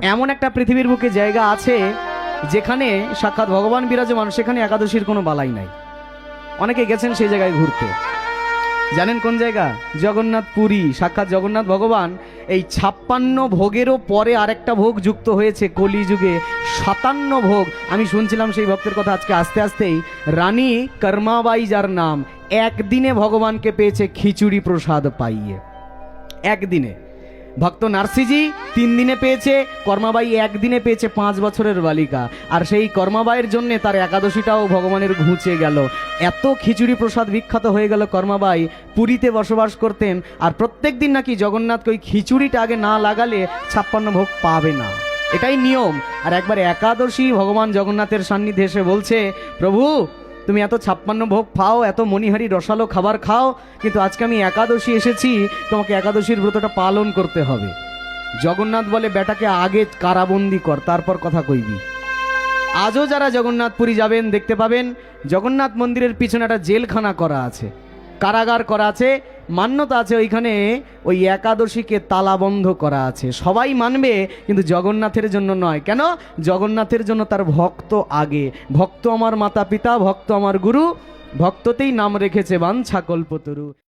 এমন একটা পৃথিবীর বুকে জায়গা আছে যেখানে সাক্ষাৎ ভগবান বিরাজমান, সেখানে একাদশীর কোনো বালাই নাই। অনেকে গেছেন সেই জায়গায় ঘুরতে। জানেন কোন জায়গা? জগন্নাথ পুরী। সাক্ষাৎ জগন্নাথ ভগবান এই 56 ভোগেরও পরে আরেকটা ভোগ যুক্ত হয়েছে কলিযুগে, 57 ভোগ। আমি শুনছিলাম সেই ভক্তের কথা আজকে আস্তে আস্তেই। রানী কর্মাবাই যার নাম, একদিনে ভগবানকে পেয়েছে খিচুড়ি প্রসাদ পাইয়ে, একদিনে। ভক্ত নার্সিজি 3 দিনে পেয়েছে, কর্মাবাই একদিনে পেয়েছে 5 বছরের বালিকা। আর সেই কর্মাবাইয়ের জন্য তার একাদশীটাও ভগবানের ঘুঁচে গেল। এত খিচুড়ি প্রসাদ বিখ্যাত হয়ে গেল। কর্মাবাই পুরীতে বসবাস করতেন, আর প্রত্যেক দিন নাকি জগন্নাথকে ওই খিচুড়িটা আগে না লাগালে 56 ভোগ পাবে না, এটাই নিয়ম। আর একবার একাদশী ভগবান জগন্নাথের সান্নিধ্যে এসে বলছে, প্রভু তুমি এত 56 ভোগ খাও, এত মণিহারি রসালো খাবার খাও, কিন্তু আজকে আমি একাদশী এসেছি, তোমাকে একাদশীর ব্রতটা পালন করতে হবে। জগন্নাথ বলে, বেটাকে আগে কারাবন্দি কর, তারপর কথা কইবি। আজও যারা জগন্নাথপুরী যাবেন দেখতে পাবেন জগন্নাথ মন্দিরের পিছনে একটা জেলখানা করা আছে, কারাগার করা আছে। মান্যতা আছে ওইখানে ওই একাদশীকে তালাবন্ধ করা আছে। সবাই মানবে, কিন্তু জগন্নাথের জন্য নয়। কেন? জগন্নাথের জন্য তার ভক্ত আগে। ভক্ত আমার মাতা পিতা, ভক্ত আমার গুরু, ভক্ততেই নাম রেখেছে বাঞ্ছা কল্পতরু।